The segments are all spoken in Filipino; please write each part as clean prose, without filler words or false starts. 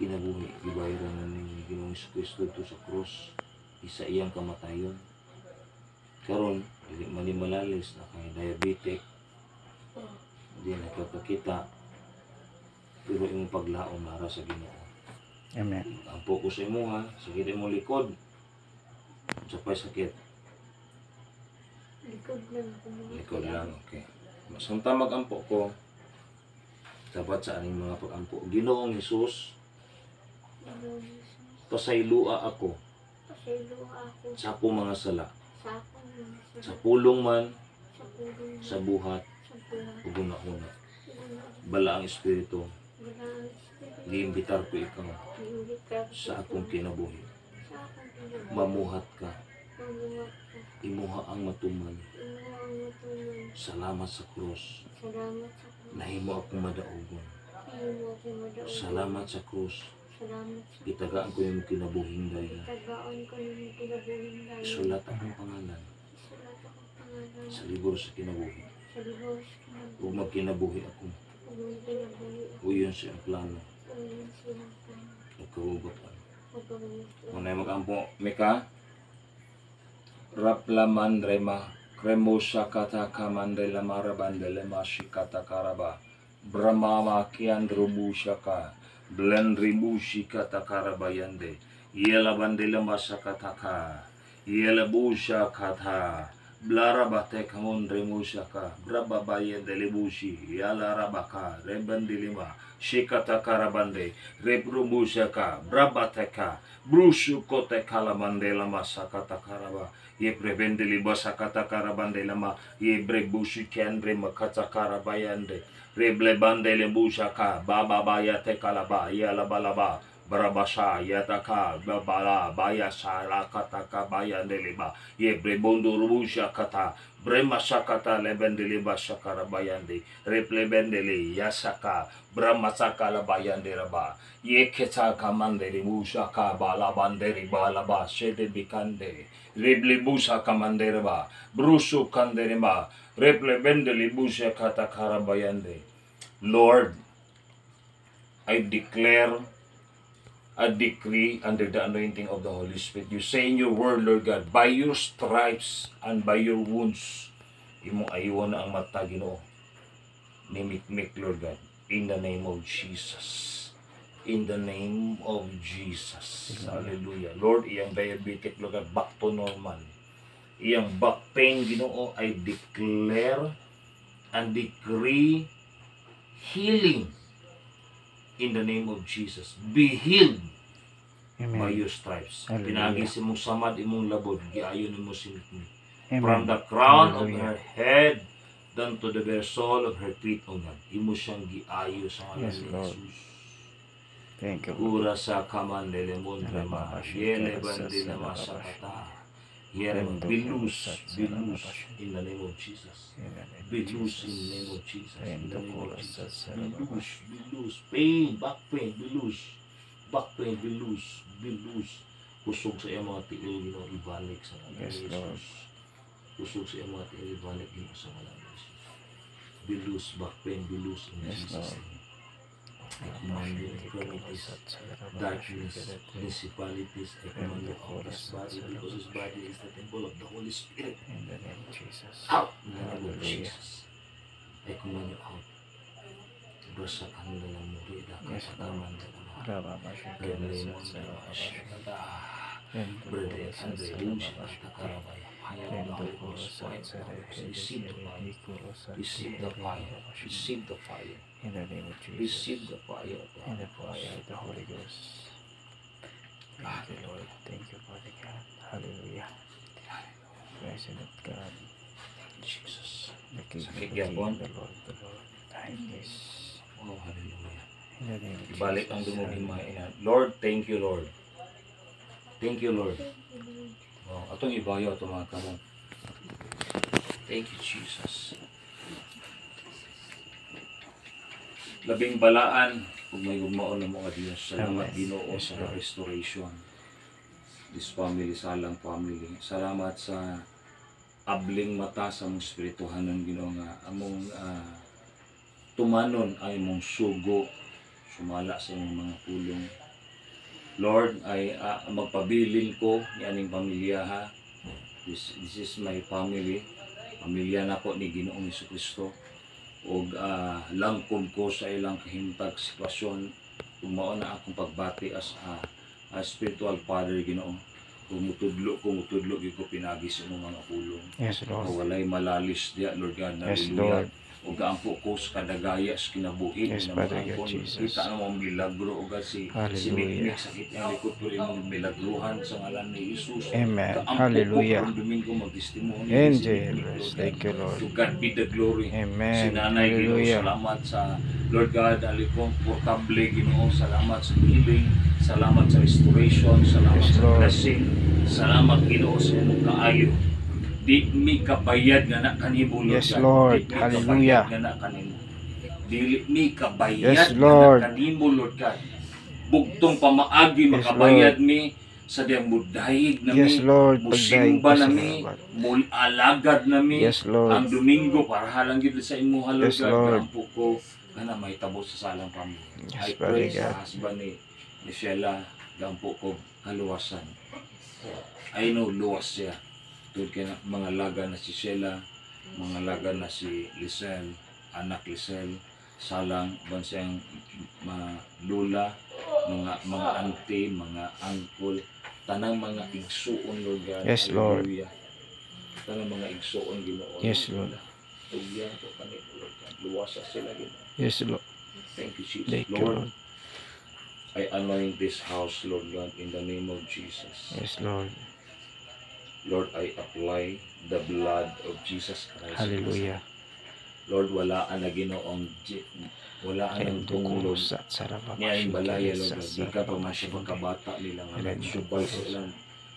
kinabuhi gibayran na ni Ginoong Kristo to sa cross isa iyang kamatayon. Karon dili man ni malalis na kay diabetic, di nakakakita, pero imong paglaom nara sa Ginoo. Amen. Ang focus sa imo ha, sakit imong likod. Sa pay sakit. Likod lang, okay. Samtang magampo ko, dapat sa aning mga pagampo. Ginoong Hesus, pasaylua ako sa akong mga sala. Sa pulong man, sa buhat, ug una-una. Bala ang Espiritu, giimbitar ko ikaw sa akong kinabuhi. Mamuhat ka, imuha ang matuman. Salamat sa krus, nahimo akong madaugon. Salamat sa krus, itagaan ko yung kinabuhing daya. Isulat akong pangalan sa libro sa kinabuhi. Kung magkinabuhi ako, uyon siya ang plano at kahugutan. Muna magampo, Mika, Raplaman Rema, Kremosa Kata Kamande Lamara Bandele Mashikata Karaba, Brahmama Kiandrubusha Ka, Blendribushi Kata Karabayande, Yela Bandela Masakataka, Yela Busha Kata, Blarabate Kamondre Musaka, Brababaye Delibushi, Yala Rabaka, Rebandilima, Shikata Karabande, Rebrumusaka, Brabateka, Brushu Kote Kalamandela Masakata Karaba, Ye Prebendeli Basakata Karabande Lama, Ye Brebushi Kendre Makata Karabayande, Reble Bandele Busaka, Baba Bayate Kalaba, Yala Balaba, Barabasha, Yataka, Babala, Bayasa, Lakataka, Bayandeliba, Ye Brebondo Rubusha Kata, Brema Sakata, Lebendeliba Sakarabayande, Replebendeli, Yasaka, Brahmasaka Labayanderaba, Ye Keta Kamanderi Busaka, Balabanderi Balaba, Shede Bikande, Reblibusa Kamanderaba, Brusu Kanderima, Replebendeli Busha Kata Karabayande. Lord, I declare a decree under the anointing of the Holy Spirit. You say in your word, Lord God, by your stripes and by your wounds, imong ayuan na ang mata, Ginoo. Nimikmik, Lord God, in the name of Jesus. In the name of Jesus. Hallelujah. Lord, iyang diabetic, Lord God, back to normal. Iyang back pain, Ginoo, I declare and decree healing. In the name of Jesus, be healed. Amen. By your stripes. Pinagis imong samad, imong labod, giayon imong sinikmi. From the crown of her head down to the very sole of her feet, O God. Imo siyang giayo sa ngalan ni Jesus. Thank you. Ura sa kamandele mondrema, yele bandila masakata. Be loose in the name of Jesus. Be loose in the name of Jesus. In the name of Jesus. Be loose. Pain, back pain, be loose. Back pain, be loose. Be loose. Kusog sa iyong mga tiil, Ginoo, ibalik sa ngalan ni Jesus. Kusog sa iyong mga tiil, ibalik Ginoo sa ngalan ni Jesus. Be loose, back pain, be loose in Jesus' name. I command you infirmities, darkness, principalities, I command you out of his body, because his body is the temple of the Holy Spirit. In the name of Jesus. Out! In the name of Jesus. I command you out. Brasakan na lang muri, dakataman na lang. Reblemon na lang, asyagada. Brede, Andre, Lucia, Takarabaya. Fire of the Holy Ghost, fire of the Holy Ghost. Receive the fire. Receive the fire. Receive the fire. In the name of Jesus. Receive the fire of the In the Holy fire of Ghost. the Holy Ghost. Thank you, Lord. Thank you, Father God. Hallelujah. Blessed of God. Jesus. The King of the Sakit King, yapon. the Lord, the Lord. Thank you. Oh, hallelujah. In the name of Ibalik ang Jesus. dumugin mga ina. Lord, thank you, Lord. Thank you, Lord. Oh, atong ibayo, atong mga kamon. Thank you, Jesus. Labing balaan, kung may gugmaon ng mga Diyos. Salamat, Amen. Ginoo, sa restoration. This family, Salang family. Salamat sa abling mata sa mong spirituhan ng Ginoo nga among tumanon ay mong sugo, sumala sa imong mga pulong. Lord, ay magpabilin ko ni aning pamilya ha. This is my family. Pamilya na ko ni Ginoong Jesucristo. Og langkod ko sa ilang kahimtang sitwasyon. Kung mao na akong pagbati as a spiritual father, Ginoo. Kung mutudlo gyud ko pinagi sa imong mga pulong. Yes, Lord. O walay malalis diya, Lord God. Yes, Hallelujah. Lord. O gaampo ko sa kadagaya sa kinabuhi. Yes, Father God, Jesus. Kita na mong milagro o si Hallelujah. Mikmik sakit ang likod pero imong milagruhan sa ngalan ni Jesus. Amen. Gaampo Hallelujah. ko karong Domingo mag-testimony. And si Mikmik, Jesus, Lord thank God. you, Lord. To God be the glory. Amen. Si Nanay Ginoo, Hallelujah. salamat sa Lord God, alikong portable Ginoo, salamat sa healing, salamat sa restoration, salamat Yes, sa Lord. blessing, salamat Ginoo sa imong kaayo. Di mi kabayad nga na kanimo, Lord Yes, God. Lord. Di mi Hallelujah. kabayad nga na kanimo. Dili mi kabayad Yes, nga Lord. na kanimo, Lord God. Bugtong pamaagi Yes, makabayad mi sa diyang mudahig na Yes, mi, Lord. musimba na Pagdaig mi, ka sa alagad na mi, Yes, Lord. ang Domingo para halang gid sa imo, Lord Yes, God. Lord. Gaampo ko kana may tabos sa salang pamilya. Yes, I pray Father sa God. husband ni Sheila, gaampo ko kaluwasan. I know luwas siya. Tulad kay mga laga na si Sheila, mga laga na si Lisel, anak Lisel, salang ban siyang mga lula, mga auntie, mga uncle, tanang mga igsuon, Lord God. Yes, Lord. Hallelujah. Tanang mga igsuon, Ginoo. Yes, Lord. Tugyan ko kanito, Lord God. Luwasa sila, Ginoo. Yes, Lord. Thank you, Jesus. Thank you, Lord, Lord. I anoint this house, Lord God, in the name of Jesus. Yes, Lord. Lord, I apply the blood of Jesus Christ. Hallelujah. Lord, wala ang Ginoong wala ang Rendo tungkol kurusat sarababa niya yung balaya, shikere Lord. sa Di ka pa sarababa masya shikere. pagkabata nila nga Rendo nagsubay kurusat.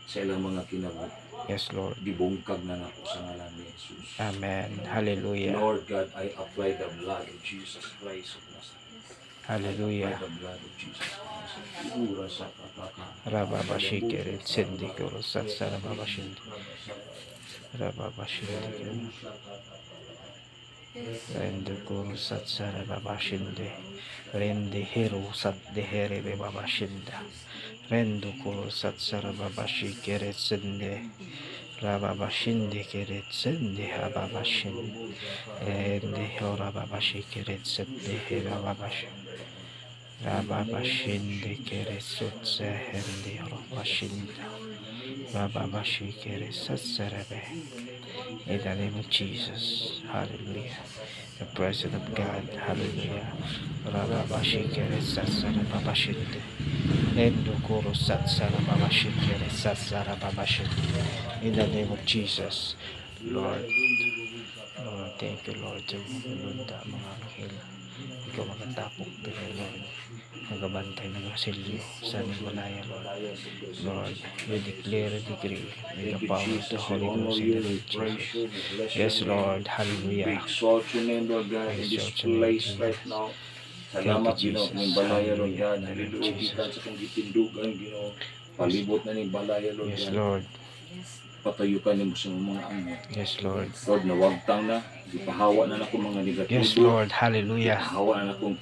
sa ilang mga kinabot. Yes, Lord. Dibungkag na nako sa ngalan ni Jesus. Amen. Hallelujah. Lord God, I apply the blood of Jesus Christ of Nazareth. Hallelujah. I apply the blood of Jesus Christ. Ura sa kataka. Rababa shikere sendi kurusat sarababa shindi. Rababa shindi. Rendo kurusat sarababa shindi. Rendi hiru sat dehere baba shinda. Rendo kurusat sarababa shikere sendi. Rababa shindi kere sendi hababa shindi. Rendi horababa shikere sendi hababa shindi. Rababa shindi kere sutse hendi horababa shinda. Rababa shikere satsarabe. In the name of Jesus. Hallelujah. The presence of God. Hallelujah. Rababa shikere satsarababa shindi. Rendo kuro satsarababa shikere satsarababa shindi. In the name of Jesus. Lord. Lord, thank you, Lord. Tumulunda mga anghel. Ikaw magatapok pero Lord. Magabantay ng silyo sa Nimalaya, Lord. Lord, we declare and decree with the power of the Holy Ghost in the name of Jesus. Yes, Lord. We Hallelujah. exalt your name, Lord God, in this Exalt your name, place Jesus. right now. Thank Salamat, you, Ginoo, Jesus. ng balaya, Lord Hallelujah. God. Thank you, Hallelujah. Jesus. Gikan sa kong gitindugan, Ginoo. Palibot na ng balaya, Lord Yes, God. Lord. Patayukan niyo sa mga amo. Yes, Lord. Lord, nawagtang na. Ipahawa na ako mga negatibo. Yes, Lord. Hallelujah. Ipahawa na akong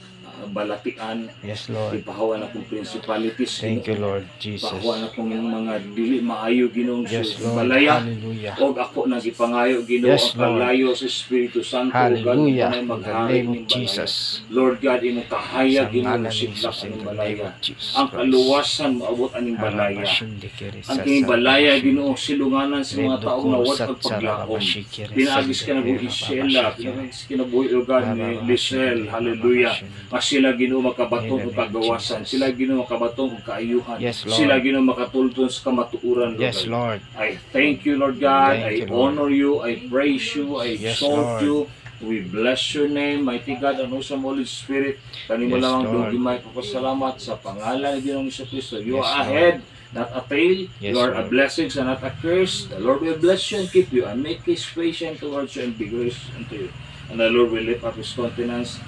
balatian. Yes, Lord. Ipahawa na akong principalities. Thank you, Lord Jesus. Ipahawa na akong mga dili maayo, Ginoo, Yes, sa Lord. balaya. Hallelujah. O ako nang ipangayo, Ginoo, Yes, ang Lord. kalayo sa Espiritu Santo. Hallelujah. O God, In the maghari name of ng balaya. Jesus. Lord God, imong kahayag, Sa Ginoo, ngalan ni sidlak Jesus, in ang the name balaya. of Jesus Ang Christ. kaluwasan, maabot aning balaya. Harabashindikiri Ang kini balaya, Ginoo, satsarabashindi. silunganan sa mga taong Rendukuro nawat pagpaglahom. satsarabashikiri Pinagis ka na buhi sindikiri Sheila, babashikiri. pinagis ka na buhi Lord God ni Lisel, hallelujah. Mas sila Ginoo makabaton In the og name of kagawasan, Jesus. sila Ginoo makabaton og kaayuhan. Yes, Lord. Sila Ginoo makatulton sa kamatuuran, Lord Yes, God. Lord. I thank you, Lord God. Thank I you, Lord. honor you. I praise you. I Yes, exalt Lord. you. We bless your name, mighty God, and also Holy Spirit. Kanimo Yes, lamang Lord. dugimay papasalamat sa pangalan ni Ginoong Jesucristo. You Yes, are Lord. ahead, not a tail. Yes, You are a Lord. blessing and not a curse. The Lord will bless you and keep you and make His face shine towards you and be gracious unto you. And the Lord will lift up His countenance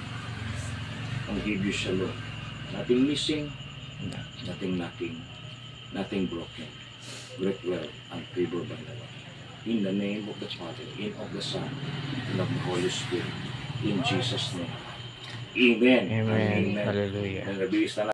and give you shalom. Nothing missing, nothing lacking, nothing broken. Great wealth and favor by the Lord. In the name of the Father, in of the Son, and of the Holy Spirit. In Jesus' name. Amen. Amen. Amen. Hallelujah. And